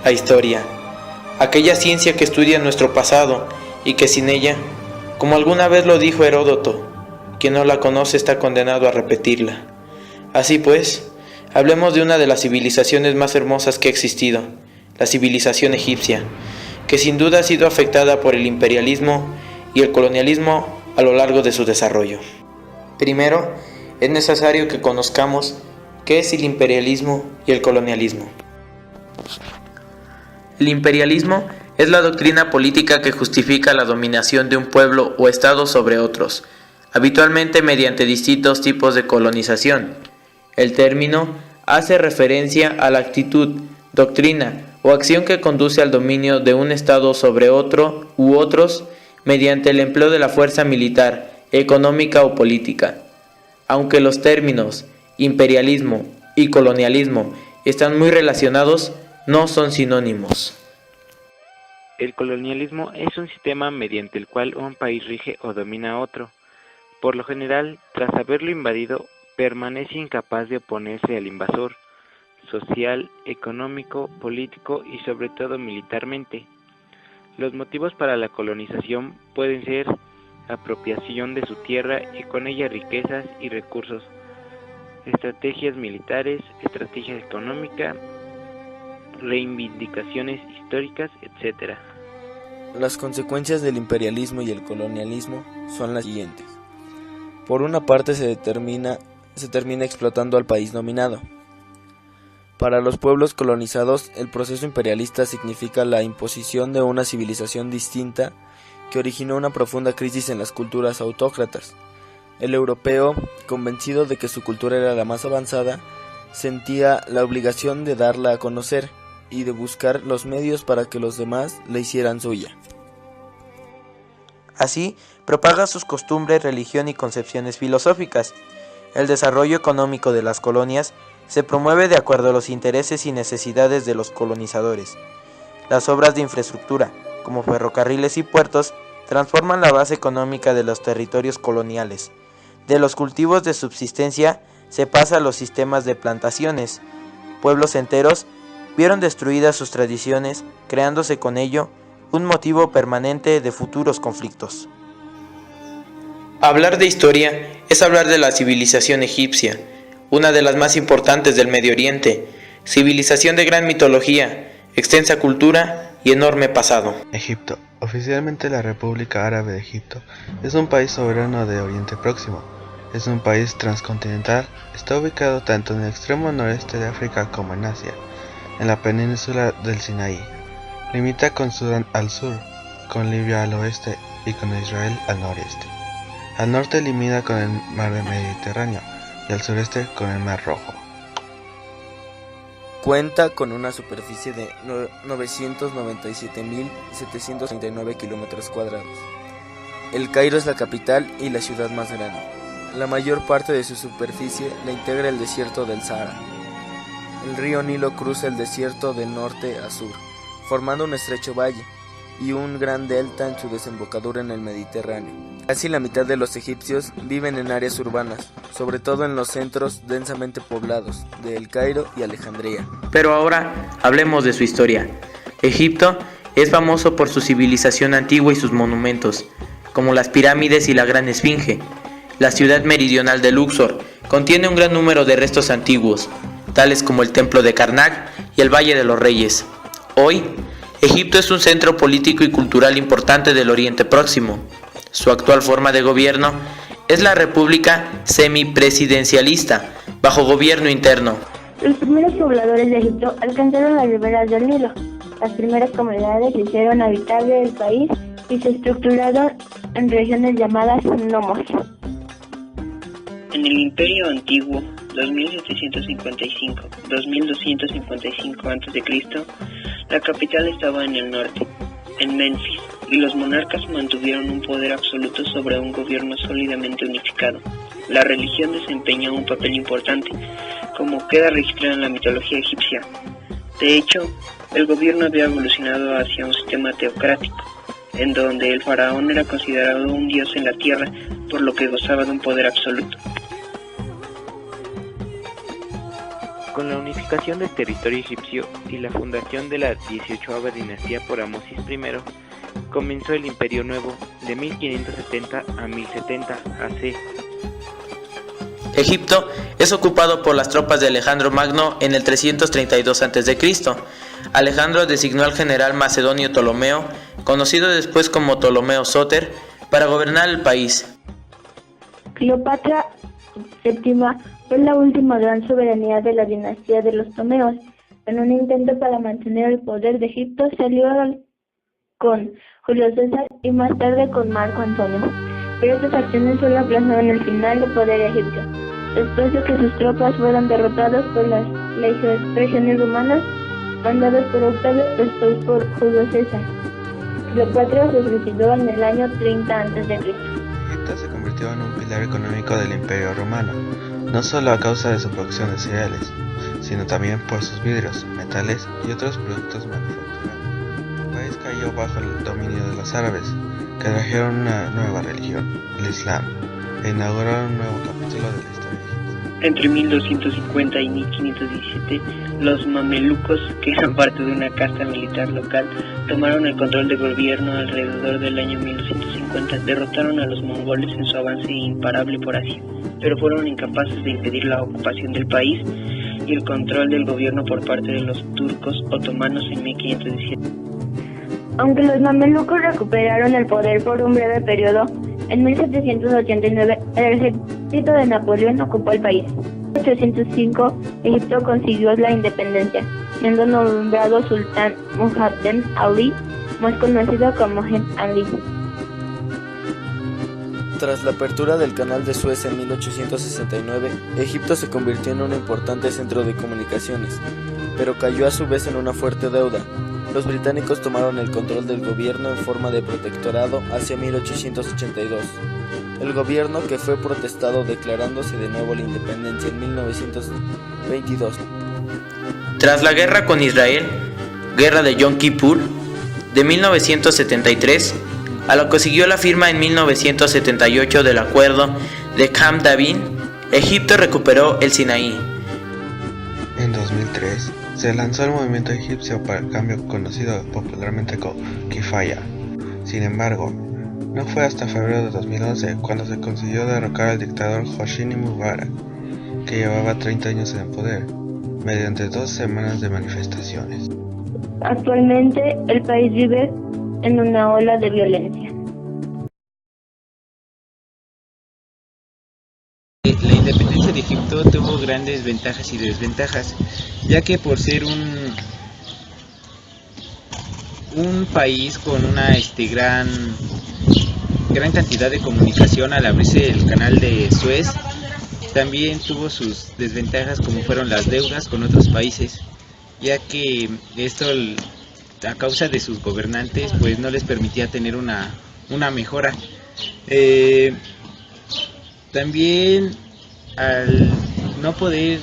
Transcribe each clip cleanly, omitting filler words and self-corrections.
la historia, aquella ciencia que estudia nuestro pasado y que sin ella, como alguna vez lo dijo Heródoto, quien no la conoce está condenado a repetirla. Así pues, hablemos de una de las civilizaciones más hermosas que ha existido, la civilización egipcia, que sin duda ha sido afectada por el imperialismo y el colonialismo a lo largo de su desarrollo. Primero, es necesario que conozcamos qué es el imperialismo y el colonialismo. El imperialismo es la doctrina política que justifica la dominación de un pueblo o estado sobre otros, habitualmente mediante distintos tipos de colonización. El término hace referencia a la actitud, doctrina o acción que conduce al dominio de un estado sobre otro u otros mediante el empleo de la fuerza militar, económica o política. Aunque los términos imperialismo y colonialismo están muy relacionados, no son sinónimos. El colonialismo es un sistema mediante el cual un país rige o domina a otro. Por lo general, tras haberlo invadido, permanece incapaz de oponerse al invasor, social, económico, político y sobre todo militarmente. Los motivos para la colonización pueden ser apropiación de su tierra y con ella riquezas y recursos, estrategias militares, estrategia económica, reivindicaciones históricas, etc. Las consecuencias del imperialismo y el colonialismo son las siguientes. Por una parte se termina explotando al país dominado. Para los pueblos colonizados, el proceso imperialista significa la imposición de una civilización distinta que originó una profunda crisis en las culturas autócratas. El europeo, convencido de que su cultura era la más avanzada, sentía la obligación de darla a conocer y de buscar los medios para que los demás la hicieran suya. Así, propaga sus costumbres, religión y concepciones filosóficas. El desarrollo económico de las colonias se promueve de acuerdo a los intereses y necesidades de los colonizadores. Las obras de infraestructura, como ferrocarriles y puertos, transforman la base económica de los territorios coloniales. De los cultivos de subsistencia se pasa a los sistemas de plantaciones. Pueblos enteros vieron destruidas sus tradiciones, creándose con ello un motivo permanente de futuros conflictos. Hablar de historia es hablar de la civilización egipcia, una de las más importantes del Medio Oriente, civilización de gran mitología, extensa cultura y enorme pasado. Egipto, oficialmente la República Árabe de Egipto, es un país soberano de Oriente Próximo. Es un país transcontinental, está ubicado tanto en el extremo noreste de África como en Asia, en la península del Sinaí. Limita con Sudán al sur, con Libia al oeste y con Israel al noreste. Al norte limita con el mar Mediterráneo y al sureste con el mar Rojo. Cuenta con una superficie de 997.739 kilómetros cuadrados. El Cairo es la capital y la ciudad más grande. La mayor parte de su superficie la integra el desierto del Sahara. El río Nilo cruza el desierto de norte a sur, formando un estrecho valle y un gran delta en su desembocadura en el Mediterráneo. Casi la mitad de los egipcios viven en áreas urbanas, sobre todo en los centros densamente poblados de El Cairo y Alejandría. Pero ahora hablemos de su historia. Egipto es famoso por su civilización antigua y sus monumentos, como las pirámides y la Gran Esfinge. La ciudad meridional de Luxor contiene un gran número de restos antiguos, tales como el Templo de Karnak y el Valle de los Reyes. Hoy, Egipto es un centro político y cultural importante del Oriente Próximo. Su actual forma de gobierno es la república semipresidencialista, bajo gobierno interno. Los primeros pobladores de Egipto alcanzaron las riberas del Nilo. Las primeras comunidades se hicieron habitables del país y se estructuraron en regiones llamadas nomos. En el Imperio Antiguo, 2755-2255 a.C., la capital estaba en el norte, en Menfis, y los monarcas mantuvieron un poder absoluto sobre un gobierno sólidamente unificado. La religión desempeñó un papel importante, como queda registrado en la mitología egipcia. De hecho, el gobierno había evolucionado hacia un sistema teocrático, en donde el faraón era considerado un dios en la tierra, por lo que gozaba de un poder absoluto. Con la unificación del territorio egipcio y la fundación de la 18ª dinastía por Amosis I, comenzó el Imperio Nuevo de 1570 a 1070 AC. Egipto es ocupado por las tropas de Alejandro Magno en el 332 a.C. Alejandro designó al general macedonio Ptolomeo, conocido después como Ptolomeo Sóter, para gobernar el país. Cleopatra VII fue la última gran soberanía de la dinastía de los Ptolemeos. En un intento para mantener el poder de Egipto, se alió con Julio César y más tarde con Marco Antonio. Pero estas acciones solo aplazaron el final del poder egipcio. Después de que sus tropas fueron derrotadas por las legiones romanas, mandadas por Octavio, después por Julio César. Cleopatra se suicidó en el año 30 a.C. Egipto se convirtió en un pilar económico del Imperio Romano, no solo a causa de su producción de cereales, sino también por sus vidrios, metales y otros productos manufacturados. El país cayó bajo el dominio de los árabes, que trajeron una nueva religión, el Islam, e inauguraron un nuevo capítulo de la historia egipcia. Entre 1250 y 1517, los mamelucos, que eran parte de una casta militar local, tomaron el control del gobierno. Alrededor del año 1250 derrotaron a los mongoles en su avance imparable por Asia, pero fueron incapaces de impedir la ocupación del país y el control del gobierno por parte de los turcos otomanos en 1517. Aunque los mamelucos recuperaron el poder por un breve periodo, en 1789 el ejército de Napoleón ocupó el país. En 1805 Egipto consiguió la independencia, siendo nombrado sultán Muhammad Ali, más conocido como Mohammed Ali. Tras la apertura del Canal de Suez en 1869, Egipto se convirtió en un importante centro de comunicaciones, pero cayó a su vez en una fuerte deuda. Los británicos tomaron el control del gobierno en forma de protectorado hacia 1882. El gobierno, que fue protestado declarándose de nuevo la independencia en 1922. Tras la guerra con Israel, guerra de Yom Kippur, de 1973, a lo que siguió la firma en 1978 del acuerdo de Camp David, Egipto recuperó el Sinaí. En 2003, se lanzó el movimiento egipcio para el cambio, conocido popularmente como Kifaya. Sin embargo, no fue hasta febrero de 2011 cuando se consiguió derrocar al dictador Hosni Mubarak, que llevaba 30 años en el poder, mediante 2 semanas de manifestaciones. Actualmente el país vive en una ola de violencia. La independencia de Egipto tuvo grandes ventajas y desventajas, ya que por ser un país con una gran cantidad de comunicación al abrirse el canal de Suez, también tuvo sus desventajas, como fueron las deudas con otros países, ya que esto, a causa de sus gobernantes, pues no les permitía tener una mejora. También, al no poder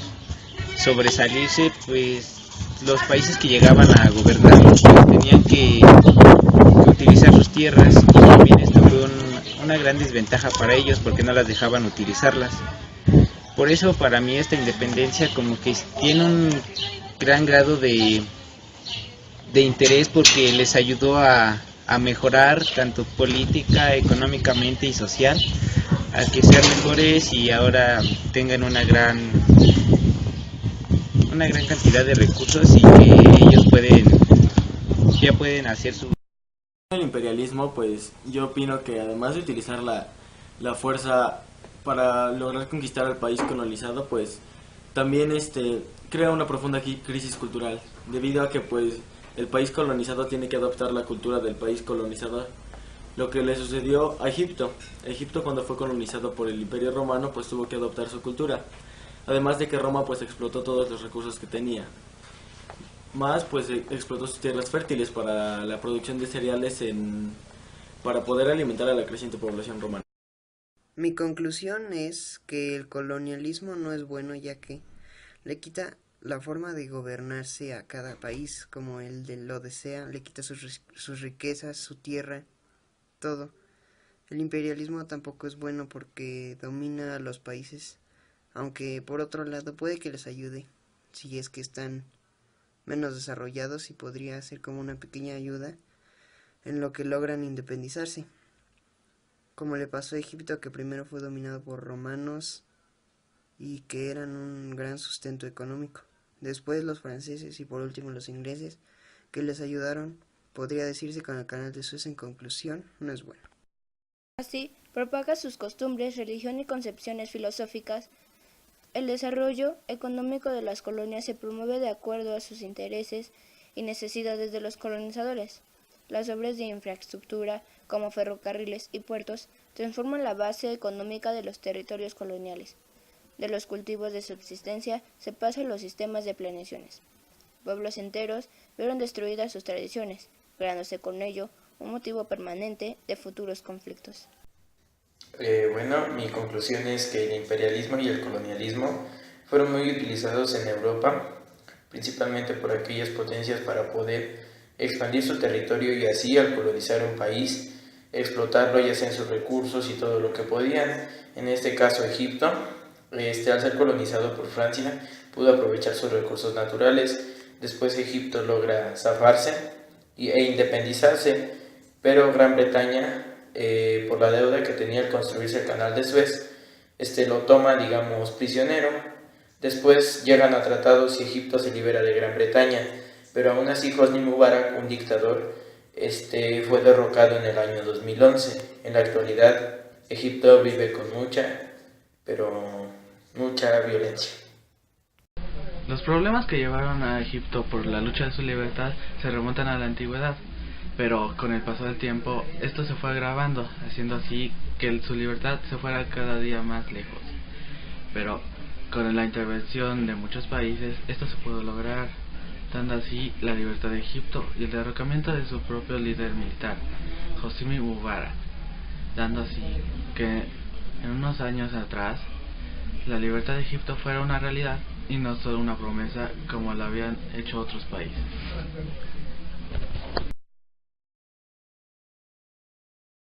sobresalirse, pues los países que llegaban a gobernarlos pues tenían que utilizar sus tierras, y también esto fue una gran desventaja para ellos porque no las dejaban utilizarlas. Por eso para mí esta independencia como que tiene un gran grado de interés, porque les ayudó a mejorar tanto política, económicamente y social, a que sean mejores y ahora tengan una gran cantidad de recursos y que ellos ya pueden hacer su... El imperialismo, pues yo opino que además de utilizar la fuerza para lograr conquistar al país colonizado, pues también crea una profunda crisis cultural, debido a que pues el país colonizado tiene que adoptar la cultura del país colonizador. Lo que le sucedió a Egipto. Egipto, cuando fue colonizado por el Imperio Romano, pues tuvo que adoptar su cultura. Además de que Roma pues explotó todos los recursos que tenía. Más pues explotó sus tierras fértiles para la producción de cereales para poder alimentar a la creciente población romana. Mi conclusión es que el colonialismo no es bueno, ya que le quita la forma de gobernarse a cada país como él lo desea, le quita sus riquezas, su tierra, todo. El imperialismo tampoco es bueno porque domina a los países, aunque por otro lado puede que les ayude si es que están menos desarrollados, y podría ser como una pequeña ayuda en lo que logran independizarse, como le pasó a Egipto, que primero fue dominado por romanos y que eran un gran sustento económico. Después los franceses y por último los ingleses, que les ayudaron. Podría decirse que el canal de Suez, en conclusión, no es bueno. Así, propaga sus costumbres, religión y concepciones filosóficas. El desarrollo económico de las colonias se promueve de acuerdo a sus intereses y necesidades de los colonizadores. Las obras de infraestructura, como ferrocarriles y puertos, transforman la base económica de los territorios coloniales. De los cultivos de subsistencia se pasa a los sistemas de planeaciones. Pueblos enteros vieron destruidas sus tradiciones, creándose con ello un motivo permanente de futuros conflictos. Bueno, mi conclusión es que el imperialismo y el colonialismo fueron muy utilizados en Europa, principalmente por aquellas potencias para poder expandir su territorio y así, al colonizar un país, explotarlo ya sea en sus recursos y todo lo que podían. En este caso Egipto, al ser colonizado por Francia, pudo aprovechar sus recursos naturales. Después Egipto logra zafarse e independizarse, pero Gran Bretaña, por la deuda que tenía al construirse el canal de Suez, lo toma, digamos, prisionero. Después llegan a tratados y Egipto se libera de Gran Bretaña, pero aún así Hosni Mubarak, un dictador, fue derrocado en el año 2011. En la actualidad, Egipto vive con mucha violencia. Los problemas que llevaron a Egipto por la lucha de su libertad se remontan a la antigüedad, pero con el paso del tiempo esto se fue agravando, haciendo así que su libertad se fuera cada día más lejos. Pero con la intervención de muchos países esto se pudo lograr, dando así la libertad de Egipto y el derrocamiento de su propio líder militar, Hosni Mubarak, dando así que en unos años atrás la libertad de Egipto fuera una realidad y no solo una promesa como lo habían hecho otros países.